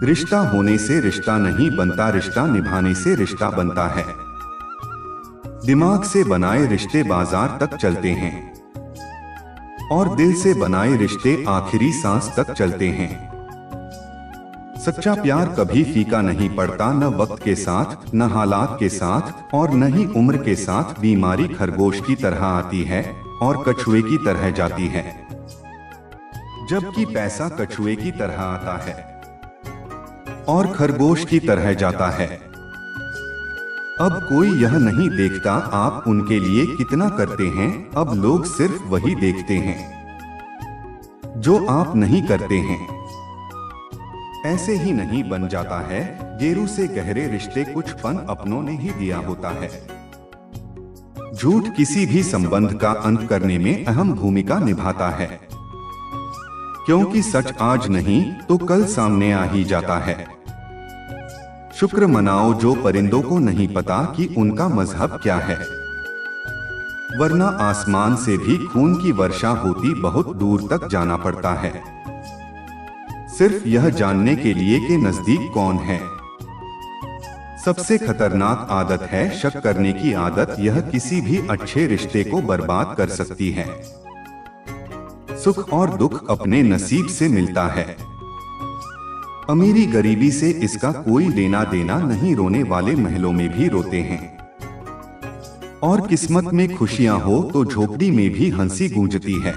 रिश्ता होने से रिश्ता नहीं बनता, रिश्ता निभाने से रिश्ता बनता है। दिमाग से बनाए रिश्ते बाजार तक चलते हैं और दिल से बनाए रिश्ते आखिरी सांस तक चलते हैं। सच्चा प्यार कभी फीका नहीं पड़ता, न वक्त के साथ, न हालात के साथ और न ही उम्र के साथ। बीमारी खरगोश की तरह आती है और कछुए की तरह जाती है, जबकि पैसा कछुए की तरह आता है और खरगोश की तरह जाता है। अब कोई यह नहीं देखता आप उनके लिए कितना करते हैं, अब लोग सिर्फ वही देखते हैं जो आप नहीं करते हैं। ऐसे ही नहीं बन जाता है गेरू से गहरे रिश्ते, कुछ पन अपनों ने ही दिया होता है। झूठ किसी भी संबंध का अंत करने में अहम भूमिका निभाता है, क्योंकि सच आज नहीं तो कल सामने आ ही जाता है। शुक्र मनाओ जो परिंदों को नहीं पता कि उनका मजहब क्या है, वरना आसमान से भी खून की वर्षा होती बहुत दूर तक जाना पड़ता है, सिर्फ यह जानने के लिए कि नजदीक कौन है। सबसे खतरनाक आदत है शक करने की आदत, यह किसी भी अच्छे रिश्ते को बर्बाद कर सकती है। सुख और दुख अपने नसीब से मिलता है, अमीरी गरीबी से इसका कोई लेना देना नहीं। रोने वाले महलों में भी रोते हैं और किस्मत में खुशियां हो तो झोपड़ी में भी हंसी गूंजती है।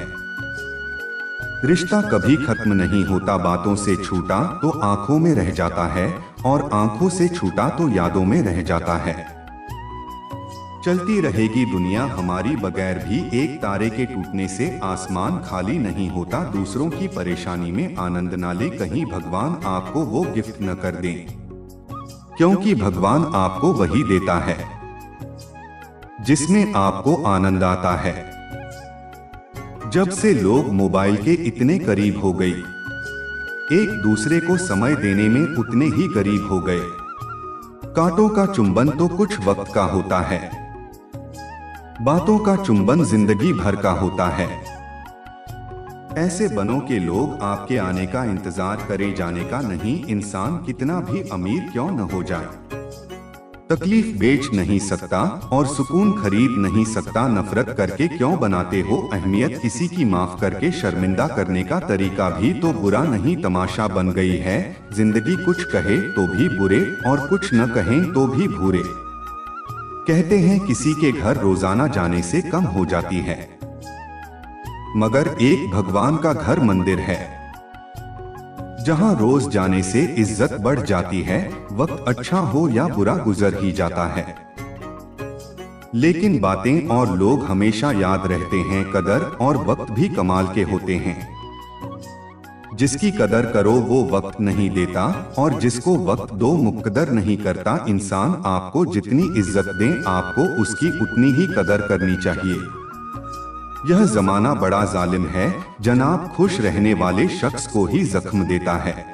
रिश्ता कभी खत्म नहीं होता, बातों से छूटा तो आंखों में रह जाता है और आंखों से छूटा तो यादों में रह जाता है। चलती रहेगी दुनिया हमारी बगैर भी, एक तारे के टूटने से आसमान खाली नहीं होता। दूसरों की परेशानी में आनंद ना ले, कहीं भगवान आपको वो गिफ्ट न कर दें, क्योंकि भगवान आपको वही देता है जिसमें आपको आनंद आता है। जब से लोग मोबाइल के इतने करीब हो गए, एक दूसरे को समय देने में उतने ही करीब हो गए। कांटों का चुंबन तो कुछ वक्त का होता है, बातों का चुंबन जिंदगी भर का होता है। ऐसे बनों के लोग आपके आने का इंतजार करे, जाने का नहीं। इंसान कितना भी अमीर क्यों न हो जाए, तकलीफ बेच नहीं सकता और सुकून खरीद नहीं सकता। नफरत करके क्यों बनाते हो अहमियत किसी की, माफ करके शर्मिंदा करने का तरीका भी तो बुरा नहीं तमाशा बन गई है जिंदगी। कुछ कहे तो भी बुरे और कुछ न कहें तो भी बुरे। कहते हैं किसी के घर रोजाना जाने से कम हो जाती है, मगर एक भगवान का घर मंदिर है जहां रोज जाने से इज्जत बढ़ जाती है। वक्त अच्छा हो या बुरा गुजर ही जाता है, लेकिन बातें और लोग हमेशा याद रहते हैं। कदर और वक्त भी कमाल के होते हैं, जिसकी कदर करो वो वक्त नहीं देता और जिसको वक्त दो मुकद्दर नहीं करता। इंसान आपको जितनी इज्जत दे आपको उसकी उतनी ही कदर करनी चाहिए। यह जमाना बड़ा जालिम है जनाब, खुश रहने वाले शख्स को ही जख्म देता है।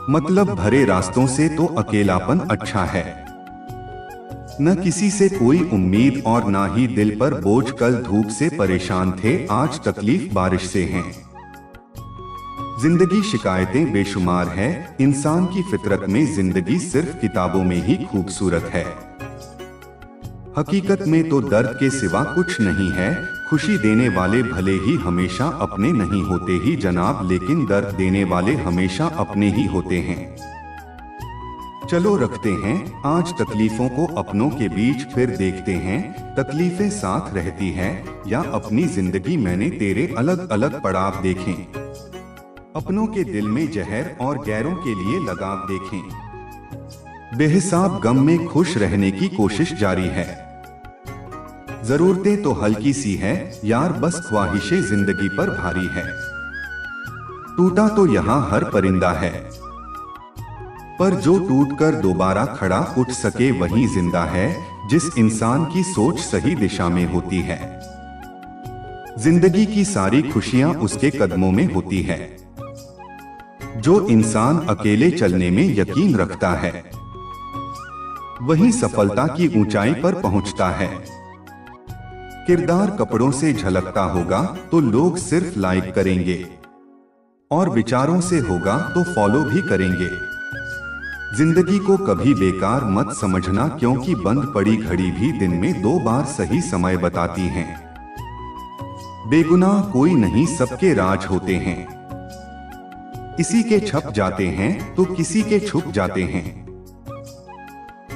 मतलब भरे रास्तों से तो अकेलापन अच्छा है, न किसी से कोई उम्मीद और ना ही दिल पर बोझ। कल धूप से परेशान थे, आज तकलीफ बारिश से है। जिंदगी शिकायतें बेशुमार है, इंसान की फितरत में जिंदगी सिर्फ किताबों में ही खूबसूरत है। हकीकत में तो दर्द के सिवा कुछ नहीं है। खुशी देने वाले भले ही हमेशा अपने नहीं होते ही जनाब, लेकिन दर्द देने वाले हमेशा अपने ही होते हैं। चलो रखते हैं आज तकलीफों को अपनों के बीच, फिर देखते हैं तकलीफें साथ रहती है या अपनी जिंदगी। मैंने तेरे अलग अलग पड़ाव देखें, अपनों के दिल में जहर और गैरों के लिए लगाव देखें। बेहिसाब गम में खुश रहने की कोशिश जारी है, जरूरतें तो हल्की सी है यार, बस ख्वाहिशें जिंदगी पर भारी है। टूटा तो यहाँ हर परिंदा है, पर जो टूटकर दोबारा खड़ा उठ सके वही जिंदा है। जिस इंसान की सोच सही दिशा में होती है, जिंदगी की सारी खुशियां उसके कदमों में होती है। जो इंसान अकेले चलने में यकीन रखता है, वही सफलता की ऊंचाई पर पहुंचता है। किरदार कपड़ों से झलकता होगा तो लोग सिर्फ लाइक करेंगे, और विचारों से होगा तो फॉलो भी करेंगे। जिंदगी को कभी बेकार मत समझना, क्योंकि बंद पड़ी घड़ी भी दिन में 2 बार सही समय बताती है। बेगुनाह कोई नहीं, सबके राज होते हैं। किसी के छप जाते हैं तो किसी के छुप जाते हैं।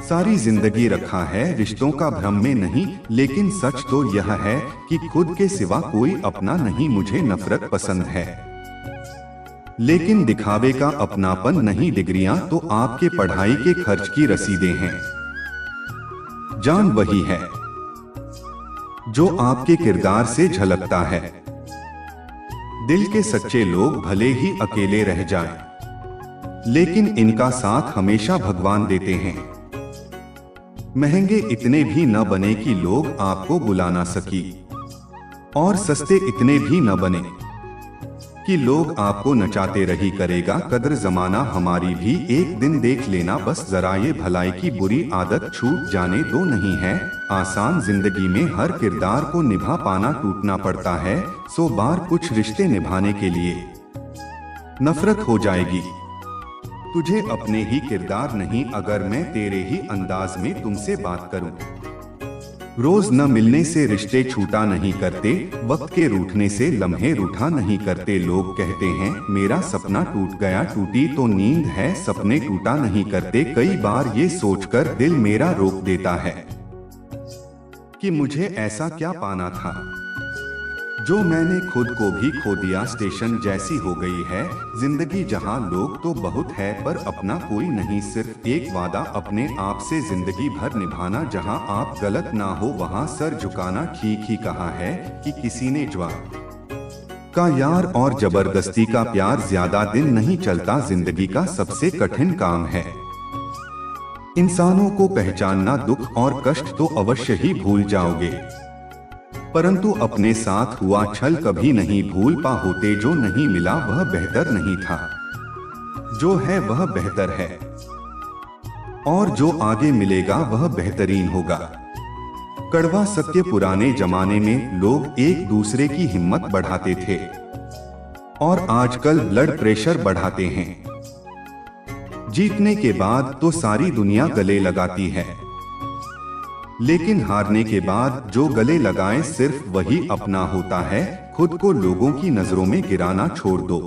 सारी जिंदगी रखा है रिश्तों का भ्रम में नहीं, लेकिन सच तो यह है कि खुद के सिवा कोई अपना नहीं। मुझे नफरत पसंद है, लेकिन दिखावे का अपनापन नहीं। डिग्रियां तो आपके पढ़ाई के खर्च की रसीदें हैं। जान वही है जो आपके किरदार से झलकता है। दिल के सच्चे लोग भले ही अकेले रह जाएं, लेकिन इनका साथ हमेशा भगवान देते हैं। महंगे इतने भी न बने कि लोग आपको बुला ना सकी, और सस्ते इतने भी न बने कि लोग आपको नचाते रही करेगा कद्र जमाना हमारी भी एक दिन देख लेना बस जरा ये भलाई की बुरी आदत छूट जाने दो। नहीं है आसान जिंदगी में हर किरदार को निभा पाना, टूटना पड़ता है 100 बार कुछ रिश्ते निभाने के लिए। नफरत हो जाएगी तुझे अपने ही किरदार नहीं अगर मैं तेरे ही अंदाज में तुमसे बात करूं। रोज न मिलने से रिश्ते छूटा नहीं करते, वक्त के रूठने से लम्हे रूठा नहीं करते। लोग कहते हैं मेरा सपना टूट गया, टूटी तो नींद है सपने टूटा नहीं करते। कई बार ये सोचकर दिल मेरा रोक देता है कि मुझे ऐसा क्या पाना था जो मैंने खुद को भी खो दिया। स्टेशन जैसी हो गई है जिंदगी जहां लोग तो बहुत है पर अपना कोई नहीं। सिर्फ एक वादा अपने आप से जिंदगी भर निभाना, जहां आप गलत ना हो वहां सर झुकाना। ठीक ही कहा है कि किसी ने ज्वार का यार और जबरदस्ती का प्यार ज्यादा दिन नहीं चलता। जिंदगी का सबसे कठिन काम है इंसानों को पहचानना। दुख और कष्ट तो अवश्य ही भूल जाओगे, परंतु अपने साथ हुआ छल कभी नहीं भूल पा होते। जो नहीं मिला वह बेहतर नहीं था, जो है वह बेहतर है, और जो आगे मिलेगा वह बेहतरीन होगा। कड़वा सत्य पुराने जमाने में लोग एक दूसरे की हिम्मत बढ़ाते थे, और आजकल ब्लड प्रेशर बढ़ाते हैं। जीतने के बाद तो सारी दुनिया गले लगाती है, लेकिन हारने के बाद जो गले लगाए सिर्फ वही अपना होता है। खुद को लोगों की नजरों में गिराना छोड़ दो,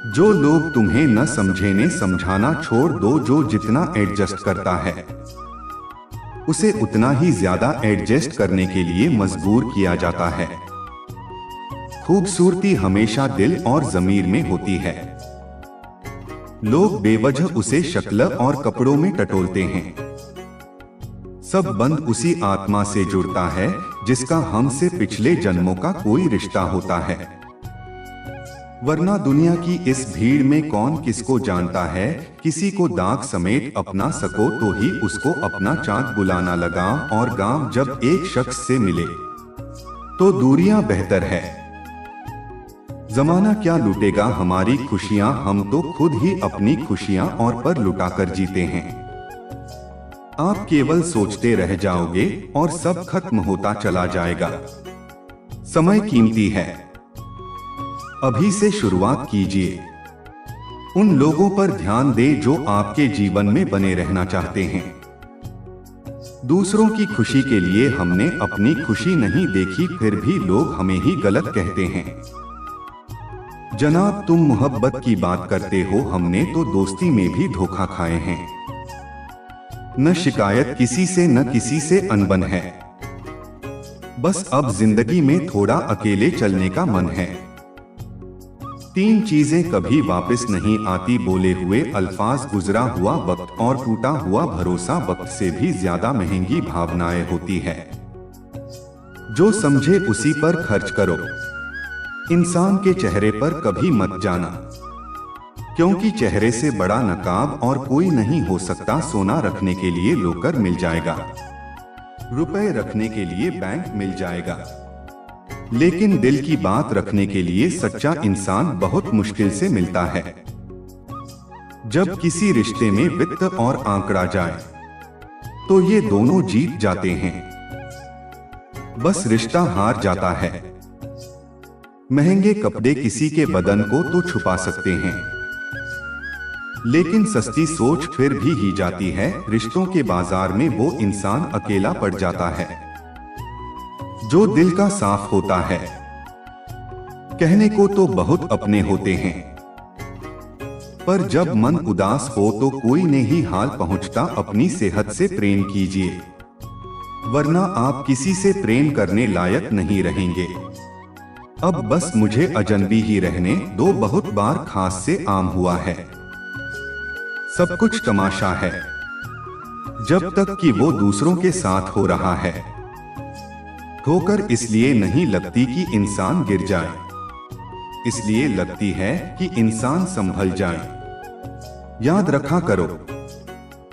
जो लोग तुम्हें न समझे ने समझाना छोड़ दो। जो जितना एडजस्ट करता है उसे उतना ही ज्यादा एडजस्ट करने के लिए मजबूर किया जाता है। खूबसूरती हमेशा दिल और जमीर में होती है, लोग बेवजह उसे शक्ल और कपड़ों में टटोलते हैं। सब बंद उसी आत्मा से जुड़ता है जिसका हमसे पिछले जन्मों का कोई रिश्ता होता है। वरना दुनिया की इस भीड़ में कौन किसको जानता है। किसी को दाग समेत अपना सको तो ही उसको अपना चाँद बुलाना लगा। और गांव जब एक शख्स से मिले तो दूरियां बेहतर है। जमाना क्या लूटेगा हमारी खुशियां, हम तो खुद ही अपनी खुशियां और पर लुटाकर जीते हैं। आप केवल सोचते रह जाओगे और सब खत्म होता चला जाएगा। समय कीमती है, अभी से शुरुआत कीजिए। उन लोगों पर ध्यान दें जो आपके जीवन में बने रहना चाहते हैं। दूसरों की खुशी के लिए हमने अपनी खुशी नहीं देखी, फिर भी लोग हमें ही गलत कहते हैं। जनाब तुम मोहब्बत की बात करते हो, हमने तो दोस्ती में भी धोखा खाए हैं। न शिकायत किसी से न किसी से अनबन है, बस अब जिंदगी में थोड़ा अकेले चलने का मन है। 3 चीजें कभी वापस नहीं आती, बोले हुए अल्फाज, गुजरा हुआ वक्त और टूटा हुआ भरोसा। वक्त से भी ज्यादा महंगी भावनाएं होती है, जो समझे उसी पर खर्च करो। इंसान के चेहरे पर कभी मत जाना, क्योंकि चेहरे से बड़ा नकाब और कोई नहीं हो सकता। सोना रखने के लिए लोकर मिल जाएगा, रुपए रखने के लिए बैंक मिल जाएगा, लेकिन दिल की बात रखने के लिए सच्चा इंसान बहुत मुश्किल से मिलता है। जब किसी रिश्ते में वित्त और आंकड़ा जाए तो ये दोनों जीत जाते हैं, बस रिश्ता हार जाता है। महंगे कपड़े किसी के बदन को तो छुपा सकते हैं, लेकिन सस्ती सोच फिर भी ही जाती है। रिश्तों के बाजार में वो इंसान अकेला पड़ जाता है जो दिल का साफ होता है। कहने को तो बहुत अपने होते हैं, पर जब मन उदास हो तो कोई नहीं हाल पहुंचता। अपनी सेहत से प्रेम कीजिए, वरना आप किसी से प्रेम करने लायक नहीं रहेंगे। अब बस मुझे अजनबी ही रहने दो, बहुत बार खास से आम हुआ है। सब कुछ तमाशा है जब तक कि वो दूसरों के साथ हो रहा है। ठोकर इसलिए नहीं लगती कि इंसान गिर जाए, इसलिए लगती है कि इंसान संभल जाए। याद रखा करो,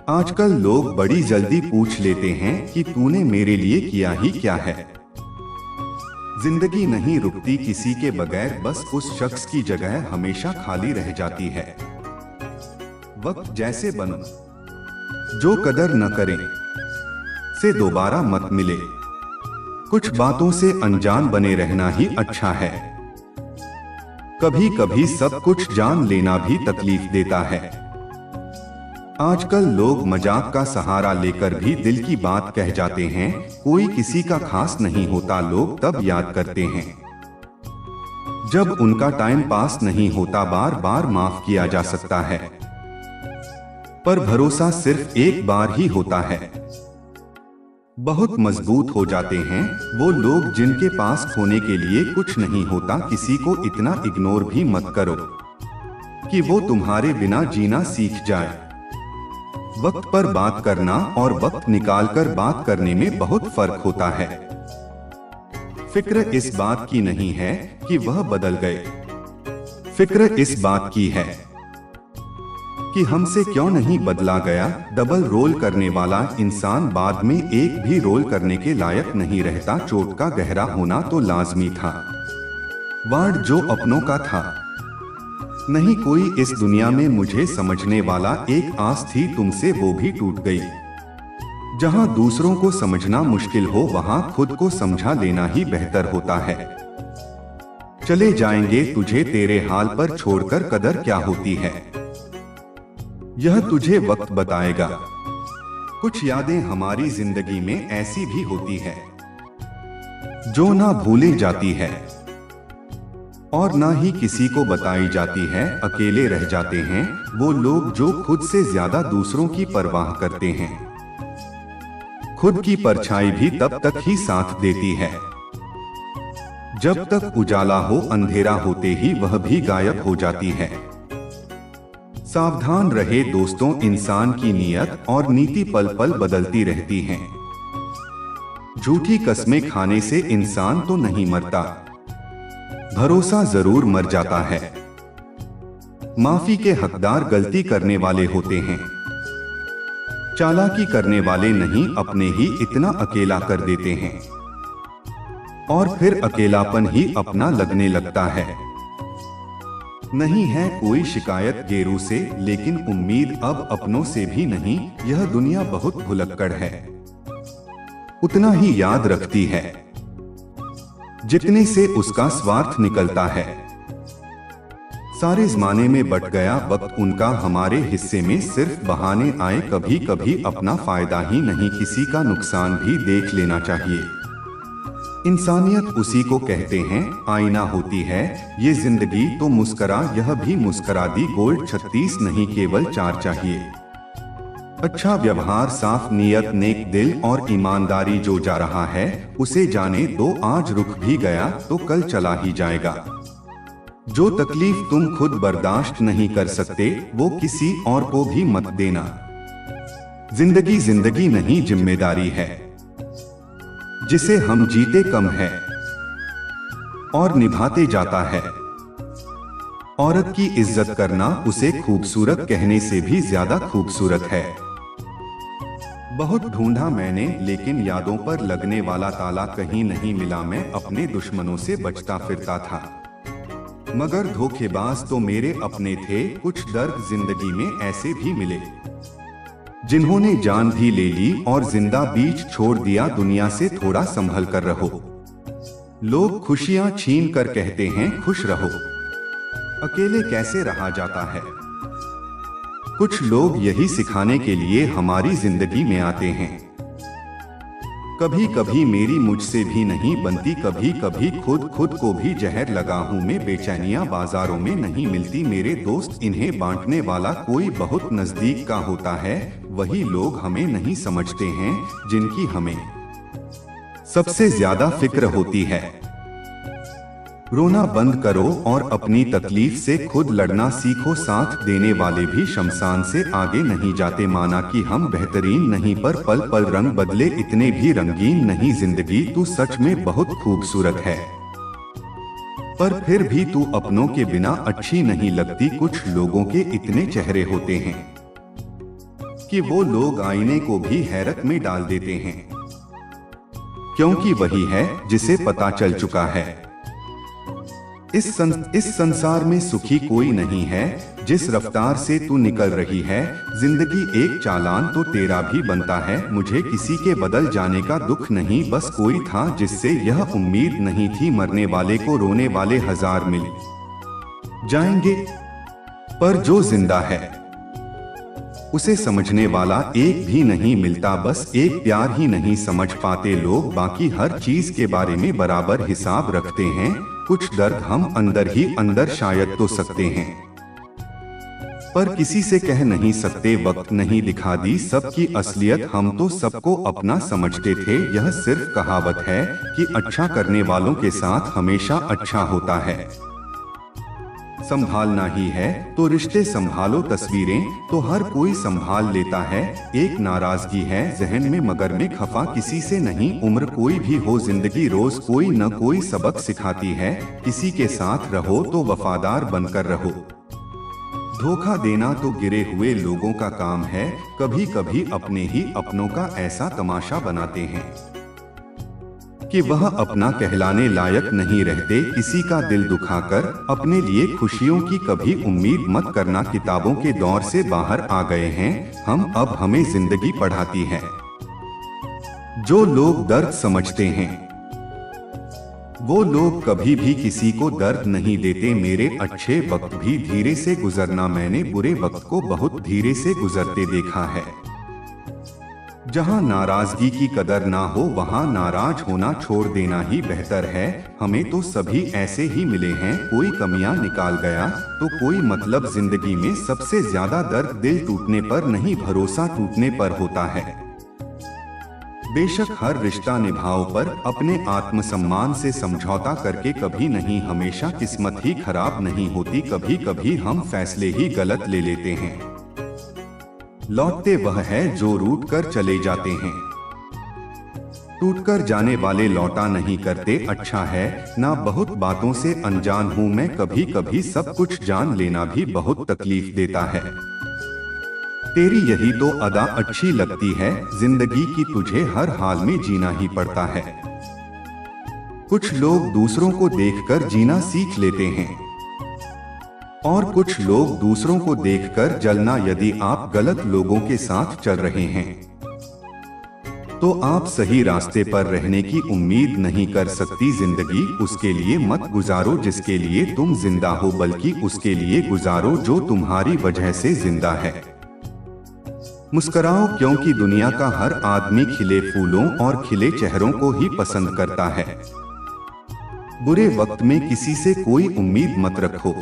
आजकल लोग बड़ी जल्दी पूछ लेते हैं कि तूने मेरे लिए किया ही क्या है। जिंदगी नहीं रुकती किसी के बगैर, बस उस शख्स की जगह हमेशा खाली रह जाती है। वक्त जैसे बनो, जो कदर न करे से दोबारा मत मिले। कुछ बातों से अनजान बने रहना ही अच्छा है। कभी कभी सब कुछ जान लेना भी तकलीफ देता है। आजकल लोग मजाक का सहारा लेकर भी दिल की बात कह जाते हैं। कोई किसी का खास नहीं होता, लोग तब याद करते हैं जब उनका टाइम पास नहीं होता। बार बार माफ किया जा सकता है, पर भरोसा सिर्फ एक बार ही होता है। बहुत मजबूत हो जाते हैं वो लोग जिनके पास खोने के लिए कुछ नहीं होता। किसी को इतना इग्नोर भी मत करो कि वो तुम्हारे बिना जीना सीख जाए। वक्त पर बात करना और वक्त निकालकर बात करने में बहुत फर्क होता है। फिक्र इस बात की नहीं है कि वह बदल गए, फिक्र इस बात की है कि हमसे क्यों नहीं बदला गया। डबल रोल करने वाला इंसान बाद में एक भी रोल करने के लायक नहीं रहता। चोट का गहरा होना तो लाजमी था, वार्ड जो अपनों का था। नहीं कोई इस दुनिया में मुझे समझने वाला। एक आस थी तुमसे, वो भी टूट गई। जहां दूसरों को समझना मुश्किल हो, वहां खुद को समझा लेना ही बेहतर होता है। चले जाएंगे तुझे तेरे हाल पर छोड़कर, कदर क्या होती है यह तुझे वक्त बताएगा। कुछ यादें हमारी जिंदगी में ऐसी भी होती है जो ना भूली जाती है और ना ही किसी को बताई जाती है। अकेले रह जाते हैं वो लोग जो खुद से ज्यादा दूसरों की परवाह करते हैं। खुद की परछाई भी तब तक ही साथ देती है जब तक उजाला हो, अंधेरा होते ही वह भी गायब हो जाती है। सावधान रहे दोस्तों, इंसान की नीयत और नीति पल पल बदलती रहती हैं। झूठी कस्में खाने से इंसान तो नहीं मरता, भरोसा जरूर मर जाता है। माफी के हकदार गलती करने वाले होते हैं, चालाकी करने वाले नहीं। अपने ही इतना अकेला कर देते हैं और फिर अकेलापन ही अपना लगने लगता है। नहीं है कोई शिकायत गेरू से, लेकिन उम्मीद अब अपनों से भी नहीं। यह दुनिया बहुत भुलक्कड़ है, उतना ही याद रखती है जितने से उसका स्वार्थ निकलता है। सारे जमाने में बट गया वक्त उनका, हमारे हिस्से में सिर्फ बहाने आए। कभी कभी अपना फायदा ही नहीं, किसी का नुकसान भी देख लेना चाहिए। इंसानियत उसी को कहते हैं, आईना होती है ये जिंदगी तो मुस्करा, यह भी मुस्करा दी। गोल्ड 36 नहीं केवल 4 चाहिए। अच्छा व्यवहार, साफ नीयत, नेक दिल और ईमानदारी। जो जा रहा है उसे जाने दो, आज रुक भी गया तो कल चला ही जाएगा। जो तकलीफ तुम खुद बर्दाश्त नहीं कर सकते वो किसी और को भी मत देना। जिंदगी जिंदगी नहीं जिम्मेदारी है, जिसे हम जीते कम है और निभाते जाता है। औरत की इज्जत करना उसे खूबसूरत कहने से भी ज्यादा खूबसूरत है। बहुत ढूंढा मैंने लेकिन यादों पर लगने वाला ताला कहीं नहीं मिला। मैं अपने दुश्मनों से बचता फिरता था, मगर धोखेबाज तो मेरे अपने थे। कुछ दर्द जिंदगी में ऐसे भी मिले जिन्होंने जान भी ले ली और जिंदा बीच छोड़ दिया। दुनिया से थोड़ा संभल कर रहो, लोग खुशियां छीन कर कहते हैं खुश रहो। अकेले कैसे रहा जाता है। कुछ लोग यही सिखाने के लिए हमारी जिंदगी में आते हैं। कभी कभी मेरी मुझसे भी नहीं बनती, कभी कभी खुद को भी जहर लगा हूँ मैं। बेचैनियाँ बाजारों में नहीं मिलती मेरे दोस्त, इन्हें बांटने वाला कोई बहुत नजदीक का होता है। वही लोग हमें नहीं समझते हैं जिनकी हमें सबसे ज्यादा फिक्र होती है। रोना बंद करो और अपनी तकलीफ से खुद लड़ना सीखो। साथ देने वाले भी शमशान से आगे नहीं जाते। माना कि हम बेहतरीन नहीं, पर पल पल रंग बदले इतने भी रंगीन नहीं। जिंदगी तू सच में बहुत खूबसूरत है, पर फिर भी तू अपनों के बिना अच्छी नहीं लगती। कुछ लोगों के इतने चेहरे होते हैं कि वो लोग आईने को भी हैरत में डाल देते हैं, क्योंकि वही है जिसे पता चल चुका है इस संसार में सुखी कोई नहीं है। जिस रफ्तार से तू निकल रही है, जिंदगी एक चालान तो तेरा भी बनता है। मुझे किसी के बदल जाने का दुख नहीं, बस कोई था जिससे यह उम्मीद नहीं थी। मरने वाले को रोने वाले हजार मिल जाएंगे, पर जो जिंदा है उसे समझने वाला एक भी नहीं मिलता। बस एक प्यार ही नहीं समझ पाते लोग, बाकी हर चीज के बारे में बराबर हिसाब रखते हैं। कुछ दर्द हम अंदर ही अंदर शायद तो सकते हैं, पर किसी से कह नहीं सकते। वक्त नहीं दिखा दी सबकी असलियत, हम तो सबको अपना समझते थे। यह सिर्फ कहावत है कि अच्छा करने वालों के साथ हमेशा अच्छा होता है। संभालना ही है तो रिश्ते संभालो, तस्वीरें तो हर कोई संभाल लेता है। एक नाराजगी है जहन में मगर मैं खफा किसी से नहीं। उम्र कोई भी हो, जिंदगी रोज कोई न कोई सबक सिखाती है। किसी के साथ रहो तो वफादार बनकर रहो। धोखा देना तो गिरे हुए लोगों का काम है। कभी कभी अपने ही अपनों का ऐसा तमाशा बनाते हैं कि वह अपना कहलाने लायक नहीं रहते। किसी का दिल दुखाकर अपने लिए खुशियों की कभी उम्मीद मत करना। किताबों के दौर से बाहर आ गए हैं हम, अब हमें जिंदगी पढ़ाती है। जो लोग दर्द समझते हैं वो लोग कभी भी किसी को दर्द नहीं देते। मेरे अच्छे वक्त भी धीरे से गुजरना, मैंने बुरे वक्त को बहुत धीरे से गुजरते देखा है। जहाँ नाराजगी की कदर ना हो वहाँ नाराज होना छोड़ देना ही बेहतर है। हमें तो सभी ऐसे ही मिले हैं, कोई कमियां निकाल गया तो कोई मतलब। जिंदगी में सबसे ज्यादा दर्द दिल टूटने पर नहीं, भरोसा टूटने पर होता है। बेशक हर रिश्ता निभाओ, पर अपने आत्मसम्मान से समझौता करके कभी नहीं। हमेशा किस्मत ही खराब नहीं होती, कभी कभी हम फैसले ही गलत ले लेते हैं। लौटते वह है जो रूठ कर चले जाते हैं, टूटकर जाने वाले लौटा नहीं करते। अच्छा है ना बहुत बातों से अनजान हूँ मैं, कभी कभी सब कुछ जान लेना भी बहुत तकलीफ देता है। तेरी यही तो अदा अच्छी लगती है, जिंदगी की तुझे हर हाल में जीना ही पड़ता है। कुछ लोग दूसरों को देखकर जीना सीख लेते हैं और कुछ लोग दूसरों को देखकर जलना। यदि आप गलत लोगों के साथ चल रहे हैं तो आप सही रास्ते पर रहने की उम्मीद नहीं कर सकती। जिंदगी उसके लिए मत गुजारो जिसके लिए तुम जिंदा हो, बल्कि उसके लिए गुजारो जो तुम्हारी वजह से जिंदा है। मुस्कुराओ क्योंकि दुनिया का हर आदमी खिले फूलों और खिले चेहरों को ही पसंद करता है। बुरे वक्त में किसी से कोई उम्मीद मत रखो,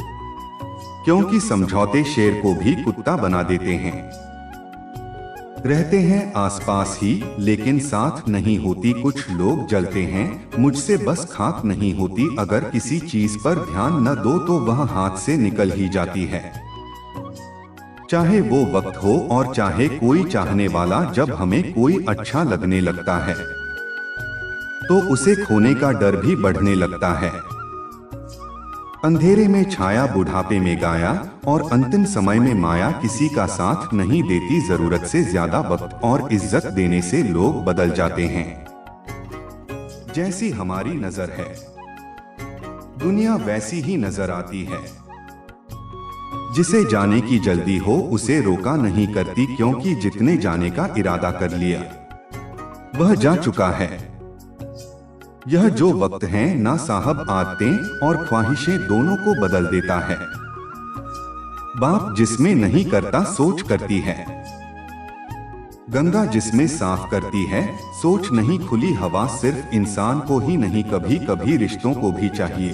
क्योंकि समझौते शेर को भी कुत्ता बना देते हैं। रहते हैं आसपास ही लेकिन साथ नहीं होती। कुछ लोग जलते हैं मुझसे बस खाक नहीं होती। अगर किसी चीज पर ध्यान न दो तो वह हाथ से निकल ही जाती है। चाहे वो वक्त हो और चाहे कोई चाहने वाला, जब हमें कोई अच्छा लगने लगता है तो उसे खोने का डर भी बढ़ने लगता है। अंधेरे में छाया बुढ़ापे में गाया, और अंतिम समय में माया किसी का साथ नहीं देती। जरूरत से ज्यादा वक्त और इज्जत देने से लोग बदल जाते हैं। जैसी हमारी नजर है दुनिया वैसी ही नजर आती है। जिसे जाने की जल्दी हो उसे रोका नहीं करती, क्योंकि जितने जाने का इरादा कर लिया वह जा चुका है। यह जो वक्त है ना साहब आदतें और ख्वाहिशें दोनों को बदल देता है। बाप जिसमें नहीं करता सोच करती है, गंगा जिसमें साफ करती है सोच नहीं। खुली हवा सिर्फ इंसान को ही नहीं, कभी कभी रिश्तों को भी चाहिए।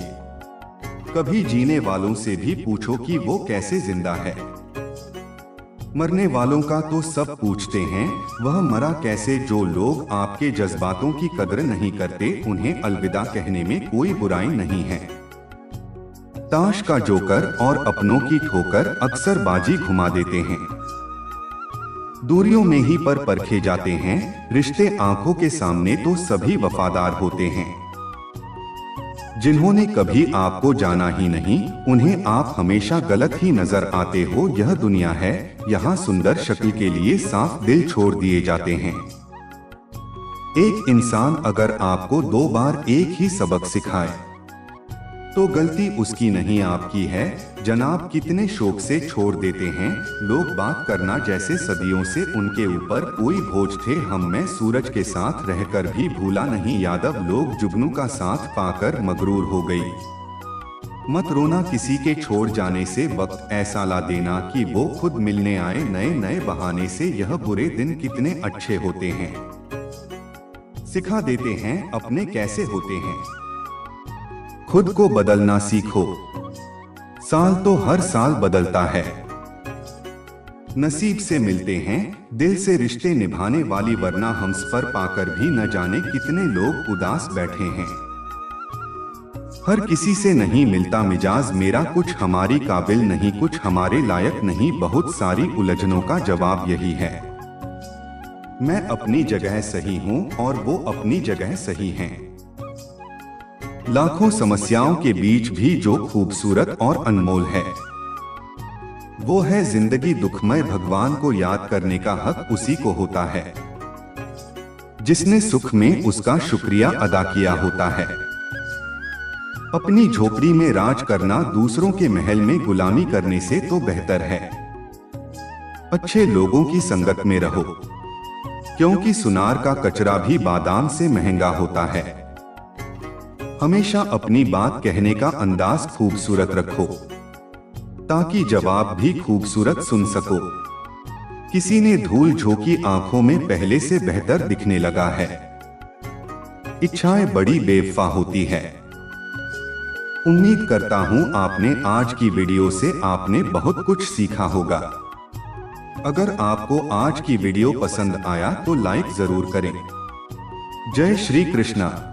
कभी जीने वालों से भी पूछो कि वो कैसे जिंदा है। मरने वालों का तो सब पूछते हैं, वह मरा कैसे। जो लोग आपके जज्बातों की कदर नहीं करते उन्हें अलविदा कहने में कोई बुराई नहीं है। ताश का जोकर और अपनों की ठोकर अक्सर बाजी घुमा देते हैं। दूरियों में ही पर परखे जाते हैं रिश्ते, आंखों के सामने तो सभी वफादार होते हैं। जिन्होंने कभी आपको जाना ही नहीं उन्हें आप हमेशा गलत ही नजर आते हो। यह दुनिया है, यहाँ सुंदर शक्ल के लिए साफ दिल छोड़ दिए जाते हैं। एक इंसान अगर आपको 2 बार एक ही सबक सिखाए तो गलती उसकी नहीं आपकी है। जनाब कितने शौक से छोड़ देते हैं लोग बात करना, जैसे सदियों से उनके ऊपर कोई बोझ थे। हम मैं सूरज के साथ रहकर भी भूला नहीं यादव लोग, जुगनू का साथ पाकर मगरूर हो गई। मत रोना किसी के छोड़ जाने से, वक्त ऐसा ला देना कि वो खुद मिलने आए नए नए बहाने से। यह बुरे दिन कितने अच्छे होते हैं, सिखा देते हैं अपने कैसे होते हैं। खुद को बदलना सीखो, साल तो हर साल बदलता है। नसीब से मिलते हैं दिल से रिश्ते निभाने वाली, वरना हम पर पाकर भी न जाने कितने लोग उदास बैठे हैं। हर किसी से नहीं मिलता मिजाज मेरा, कुछ हमारी काबिल नहीं कुछ हमारे लायक नहीं। बहुत सारी उलझनों का जवाब यही है, मैं अपनी जगह सही हूँ और वो अपनी जगह सही हैं। लाखों समस्याओं के बीच भी जो खूबसूरत और अनमोल है वो है जिंदगी दुखमय। भगवान को याद करने का हक उसी को होता है जिसने सुख में उसका शुक्रिया अदा किया होता है। अपनी झोपड़ी में राज करना दूसरों के महल में गुलामी करने से तो बेहतर है। अच्छे लोगों की संगत में रहो, क्योंकि सुनार का कचरा भी बादाम से महंगा होता है। हमेशा अपनी बात कहने का अंदाज खूबसूरत रखो ताकि जवाब भी खूबसूरत सुन सको। किसी ने धूल झोंकी आंखों में पहले से बेहतर दिखने लगा है। इच्छाएं बड़ी बेवफा होती है। उम्मीद करता हूं आपने आज की वीडियो से आपने बहुत कुछ सीखा होगा। अगर आपको आज की वीडियो पसंद आया तो लाइक जरूर करें। जय श्री कृष्णा।